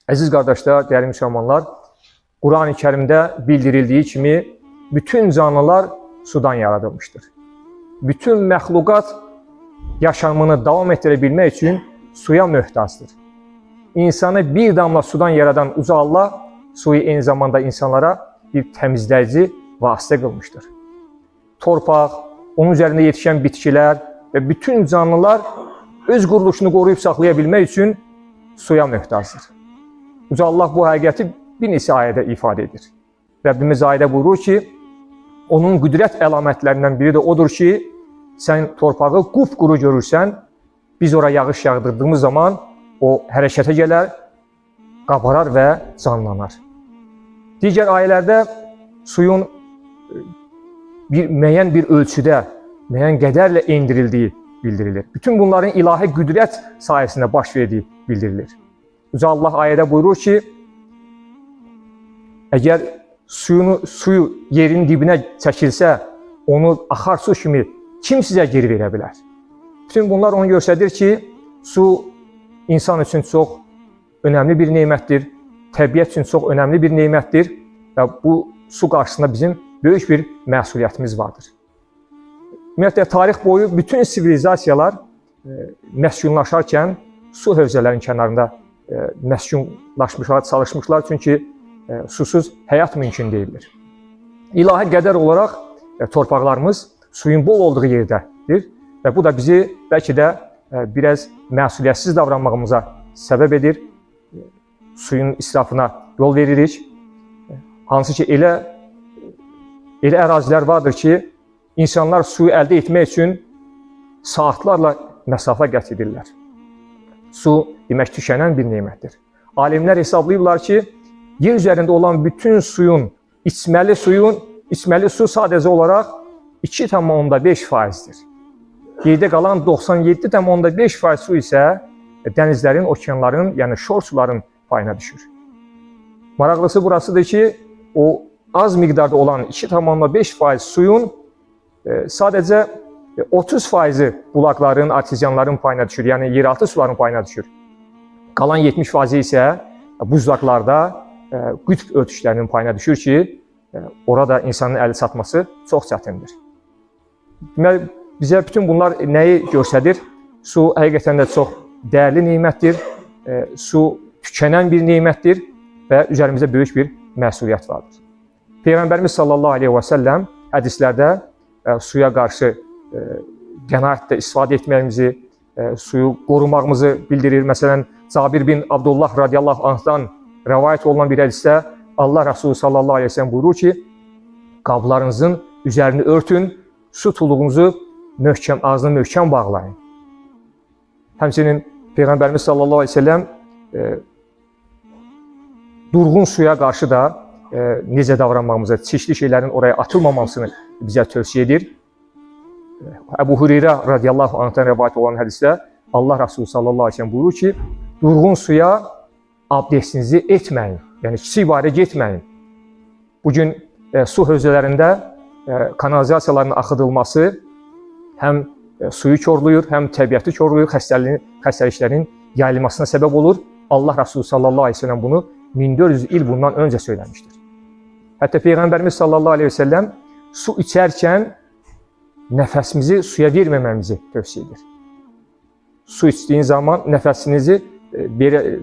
Əziz qardaşlar, dəyərli müsəlmanlar, Quran-ı Kərimdə bildirildiyi kimi bütün canlılar sudan yaradılmışdır. Bütün məxluqat yaşamını davam etdirə bilmək üçün suya möhtacdır. İnsanı bir damla sudan yaradan Uca Allah suyu eyni zamanda insanlara bir təmizləyici vasitə qılmışdır. Torpaq, onun üzərində yetişən bitkilər və bütün canlılar öz quruluşunu qoruyub saxlaya bilmək üçün suya möhtacdır. Uca Allah bu həqiqəti bir neçə ayədə ifadə edir. Rəbbimiz ayədə buyurur ki, onun qüdrət əlamətlərindən biri də odur ki, sən torpağı qupquru görürsən, biz ora yağış yağdırdığımız zaman o hərəkətə gələr, qabarar və canlanar. Digər ayələrdə suyun müəyyən bir ölçüdə, müəyyən qədərlə endirildiyi bildirilir. Bütün bunların ilahi qüdrət sayəsində baş verdiyi bildirilir. Uca Allah ayədə buyurur ki, əgər suyu yerin dibinə çəkilsə, onu axar su kimi kim sizə geri verə bilər? Bütün bunlar onu göstərir ki, su insan üçün çox önəmli bir nemətdir, təbiət üçün çox önəmli bir nemətdir və bu su qarşısında bizim böyük bir məsuliyyətimiz vardır. Ümumiyyətlə, tarix boyu bütün sivilizasiyalar məskunlaşarkən su hövzələrinin kənarında məskunlaşmışlar, çalışmışlar, çünki susuz həyat mümkün deyildir. İlahi qədər olaraq torpaqlarımız suyun bol olduğu yerdədir və bu da bizi bəlkə də biraz məsuliyyətsiz davranmağımıza səbəb edir. Suyun israfına yol veririk. Hansı ki, elə ərazilər vardır ki, insanlar suyu əldə etmək üçün saatlarla məsafə qət edirlər. Su demək tükənən bir nemətdir. Alimlər hesablayırlar ki, yer üzərində olan bütün suyun, içməli su sadəcə olaraq 2,5%-dir. Yerdə qalan 97,5% su isə dənizlərin, okeanların, yəni şor suların payına düşür. Maraqlısı burasıdır ki, o az miqdarda olan 2,5% suyun sadəcə 30% bulaqların, artezyanların payına düşür, yəni yeraltı suların payına düşür. Qalan 70% isə buzlaqlarda qütb örtüşlərinin payına düşür ki, orada insanın əli çatması çox çətindir. Deməli, bizə bütün bunlar nəyi göstərir? Su həqiqətən də çox dəyərli nemətdir, su tükənən bir nemətdir və üzərimizdə böyük bir məsuliyyət vardır. Peyğəmbərimiz sallallahu aleyhi və səlləm hədislərdə suya qarşı qənaətlə istifadə etməyimizi, suyu qorumağımızı bildirir. Məsələn, Cabir bin Abdullah radiyallahu anhdan rəvayət olunan bir hədisdə Allah Rasulü sallallahu aleyhi və səlləm buyurur ki, qablarınızın üzərini örtün, su tuluğunuzu ağzını möhkəm bağlayın. Həmçinin Peyğəmbərimiz sallallahu aleyhi və səlləm durğun suya qarşı da necə davranmağımıza, çeşitli şeylərin oraya atılmamasını bizə tövsiyə edir. Əbu Hüreyrə radiyallahu anhdan rəvayət olan hədisdə Allah Rasulü sallallahu aleyhi və səlləm buyurur ki, durğun suya abdestinizi etməyin, yəni kiçik barə getməyin. Bugün su hövzələrində kanalizasiyaların axıdılması həm suyu korluyur, həm təbiəti korluyur, xəstəliklərin yayılmasına səbəb olur. Allah Rasulü sallallahu aleyhi ve sellem bunu 1400 il bundan öncə söyləmişdir. Hətta Peyğəmbərimiz sallallahu aleyhi ve sellem su içərkən nəfəsimizi suya verməməmizi tövsiyə edir. Su içdiyin zaman nəfəsinizi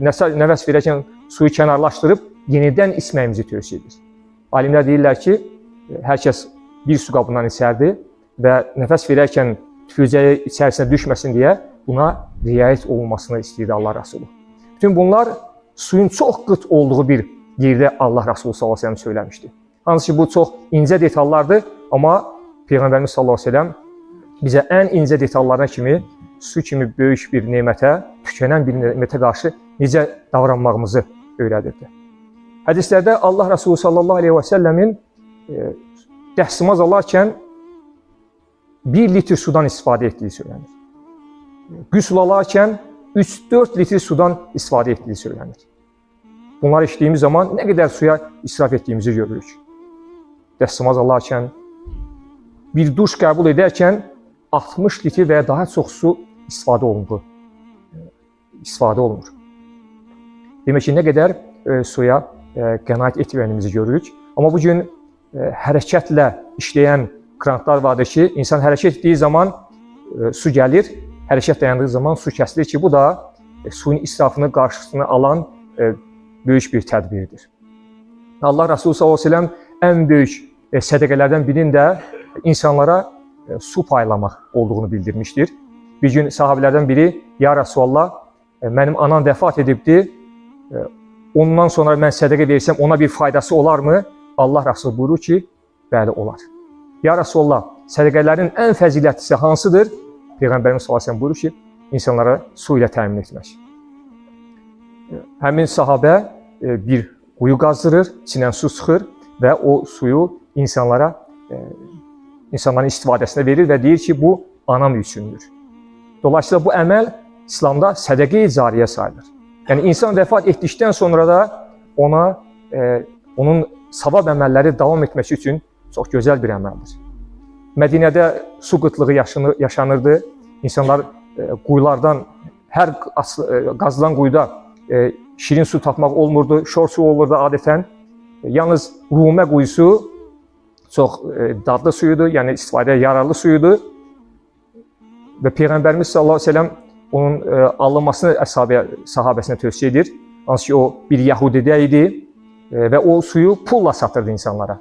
nəfəs verərkən suyu kənarlaşdırıb yenidən içməyimizi tövsiyə edir. Alimlər deyirlər ki, hər kəs bir su qabından içərdi və nəfəs verərkən tüfürcəyi içərisinə düşməsin deyə buna riayət olunmasını istəyirdi Allah Rasulü. Bütün bunlar suyun çox qıt olduğu bir yerdə Allah Rasulü sallallahu aleyhi ve sellem söyləmişdi. Hansı ki, bu çox incə detallardır, amma Peyğəmbərimiz sallallahu aleyhi ve sellem bizə ən incə detallarına kimi su kimi böyük bir nemətə, tükənən bir nemətə qarşı necə davranmağımızı öyrədirdi. Hədislərdə Allah Rasulü sallallahu aleyhi ve sellemin dəstəmaz alarkən 1 litr sudan istifadə etdiyi söylənir. Qüsl alarkən 3-4 litr sudan istifadə etdiyi söylənir. Bunları içdiyimiz zaman nə qədər suya israf etdiyimizi görürük. Dəstəmaz alarkən, bir duş qəbul edərkən 60 litr və ya daha çox su istifadə olunur. Demək ki, nə qədər suya qənaət etməyimizi görürük. Amma bu gün hərəkətlə işləyən kranklar vardır ki, insan hərəkət etdiyi zaman su gəlir, hərəkət dayandığı zaman su kəsilir ki, bu da suyun israfını qarşısını alan böyük bir tədbirdir. Allah Resulü s.ə.v ən böyük sədəqələrdən birinin də insanlara su paylamaq olduğunu bildirmişdir. Bir gün sahabelərdən biri, ya Resulallah, mənim anam vəfat edibdir, ondan sonra mən sədəqə versəm ona bir faydası olarmı? Allah Resulü buyurur ki, bəli olar. Ya Resulallah, sədəqələrin ən fəzilətlisi hansıdır? Peyğəmbərimiz s.ə.v buyurur ki, insanlara su ilə təmin etmək. Həmin sahabə bir quyu qazdırır, içindən su çıxır və o suyu insanların istifadəsinə verir və deyir ki, bu anam üçündür. Dolayısıyla bu əməl İslamda sədəqə-i cariyə sayılır. Yəni insan vəfat etdikdən sonra da onun savab əməlləri davam etməsi üçün çox gözəl bir əməldir. Mədinədə su qıtlığı yaşanırdı. İnsanlar quyulardan, hər qazılan quyuda şirin su tapmaq olmurdu, şor su olurdu adətən. Yalnız Rumə quyusu çox dadlı suyudur, yəni istifadəyə yararlı suyudur. Və Peyğəmbərimiz s.ə.v onun alınmasını sahabəsinə tövsiyə edir. Hansı ki, o bir Yahudidə idi və o suyu pulla satırdı insanlara.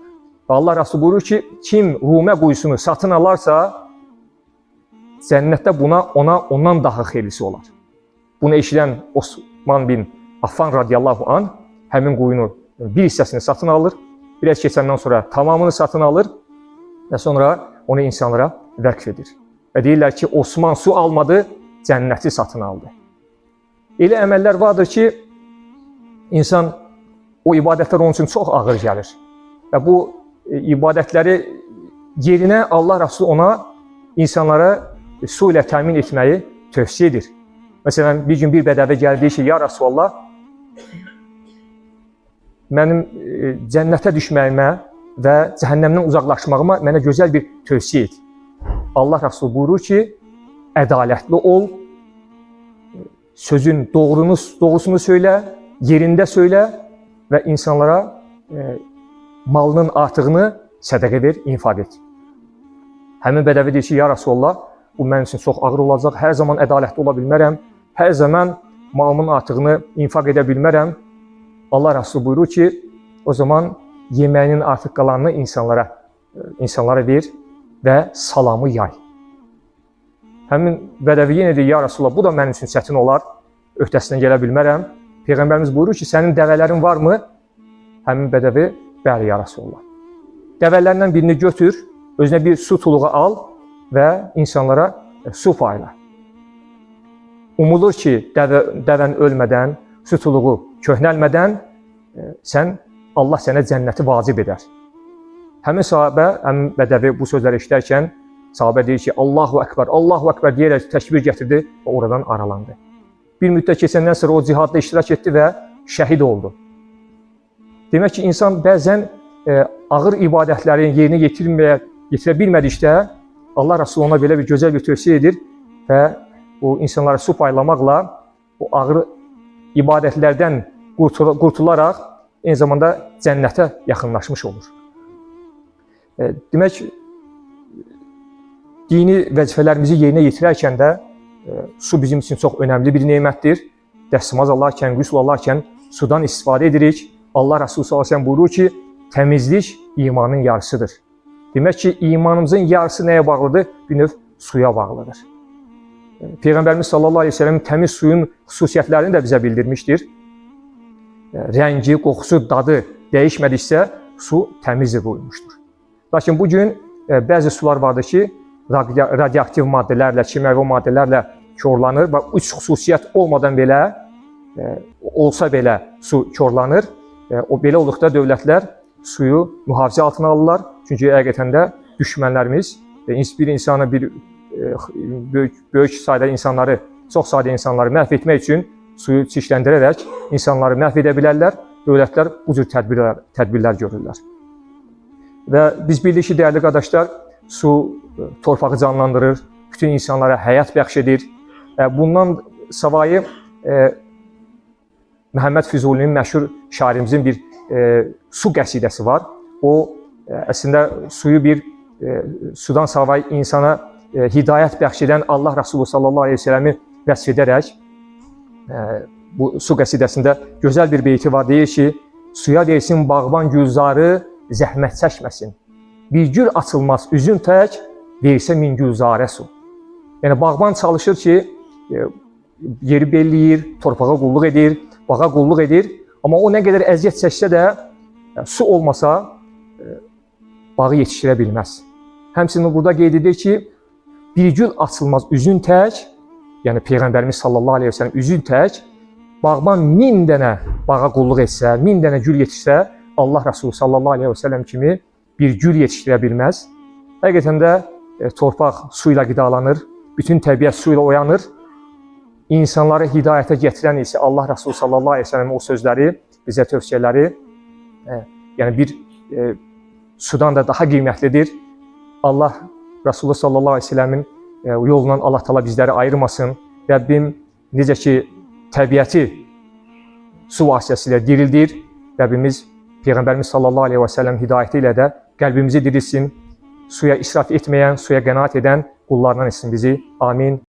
Və Allah Resulü buyurur ki, kim Rumə quyusunu satın alarsa, cənnətdə ondan daha xeyirlisi olar. Bunu eşidən Osman bin Affan radiyallahu anh həmin quyunu bir hissəsini satın alır, biraz keçəndən sonra tamamını satın alır və sonra onu insanlara vəqf edir. Və deyirlər ki, Osman su almadı, cənnəti satın aldı. Elə əməllər vardır ki, insan o ibadətlər onun üçün çox ağır gəlir. Və bu ibadətləri yerinə Allah Resulü ona insanlara su ilə təmin etməyi tövsiyə edir. Məsələn, bir gün bir bədəvə gəldi ki, ya Resulallah, mənim cənnətə düşməyimə və cəhənnəmdən uzaqlaşmağıma mənə gözəl bir tövsiyə et. Allah Resulü buyurur ki, ədalətli ol, sözün doğrusunu söylə, yerində söylə və insanlara malının artığını sədəqə ver, infaq et. Həmin bədəvi deyir ki, ya Resulallah, bu mənim üçün çox ağır olacaq, hər zaman ədalətli ola bilmərəm, hər zaman malımın artığını infaq edə bilmərəm. Allah Resulü buyurur ki, o zaman yeməyinin artıq qalanını insanlara ver və salamı yay. Həmin bədəvi yenə deyir, ya Resulallah, bu da mənim üçün çətin olar, öhdəsindən gələ bilmərəm. Peyğəmbərimiz buyurur ki, sənin dəvələrin varmı? Həmin bədəvi, bəli, ya Resulallah. Dəvələrindən birini götür, özünə bir su tuluğu al və insanlara su payla. Umulur ki, dəvən ölmədən, su tuluğu köhnəlmədən Allah sənə cənnəti vacib edər. Həmin sahabə, həmin bədəvi bu sözləri işlərkən sahabə deyir ki, Allahu Əkbər deyərək təkbir gətirdi və oradan aralandı. Bir müddət keçəndən sonra o cihadda iştirak etdi və şəhid oldu. Demək ki, insan bəzən ağır ibadətlərin yerinə yetirə bilmədikdə Allah Resulü ona belə bir gözəl bir tövsiyə edir və bu insanlara su paylamaqla o ağır ibadətlərdən qurtularaq eyni zamanda cənnətə yaxınlaşmış olur. Demək, dini vəzifələrimizi yerinə yetirərkən də su bizim üçün çox önəmli bir nemətdir. Dəstəmaz alarkən, qüsl alarkən sudan istifadə edirik. Allah Resulü s.ə.v buyurur ki, təmizlik imanın yarısıdır. Demək ki, imanımızın yarısı nəyə bağlıdır? Bir növ suya bağlıdır. Peyğəmbərimiz s.ə.v təmiz suyun xüsusiyyətlərini də bizə bildirmişdir. Rəngi, qoxusu, dadı dəyişmədiksə, su təmizdir buyurmuşdur. Lakin bugün bəzi sular vardır ki, radioaktiv maddələrlə, kimyəvi maddələrlə korlanır və üç xüsusiyyət olmadan belə, olsa belə su korlanır. Belə olduqda dövlətlər suyu mühafizə altına alırlar. Çünki həqiqətən də düşmənlərimiz bir insanı, böyük sayda insanları, çox sayda insanları məhv etmək üçün suyu çirkləndirərək insanları məhv edə bilərlər. Dövlətlər bu cür tədbirlər görürlər. Və biz bilirik ki, dəyərli qardaşlar, su torpağı canlandırır, bütün insanlara həyat bəxş edir. Bundan savayı Məhəmməd Füzulinin məşhur şairimizin bir su qəsidəsi var. O əslində suyu bir sudan savayı insana hidayət bəxş edən Allah Rasulü sallallahu aleyhi ve selləmi vəsf edərək bu su qəsidəsində gözəl bir beyti var. Deyir ki, suya deyilsin bağban gülzarı zəhmət çəkməsin. Bir gül açılmaz üzün tək, deyilsə min gülzarə su. Yəni bağban çalışır ki, yeri belləyir, torpağa qulluq edir, bağa qulluq edir. Amma o nə qədər əziyyət çəksə də su olmasa bağı yetişdirə bilməz. Həmçinin burada qeyd edir ki, bir gül açılmaz üzün tək, yəni Peyğəmbərimiz sallallahu aleyhi ve sellem üzün tək, bağban 1000 dənə bağa qulluq etsə, 1000 dənə gül yetişsə, Allah Rasulü sallallahu aleyhi ve sellem kimi bir gül yetişdirə bilməz. Həqiqətən də torpaq su ilə qidalanır, bütün təbiət su ilə oyanır. İnsanları hidayətə gətirən isə Allah Rasulü sallallahu aleyhi ve sellem o sözləri, bizə tövsiyələri, yəni bir sudan da daha qiymətlidir. Allah Rasulü sallallahu aleyhi ve sellemin yolundan Allah Teala bizləri ayırmasın. Rəbbim necə ki təbiəti su vasitəsilə dirildir, Rəbbimiz Peyğəmbərimiz sallallahu aleyhi ve sellem hidayəti ilə də qəlbimizi dirilsin. Suya israf etməyən, suya qənaət edən qullardan etsin bizi. Amin.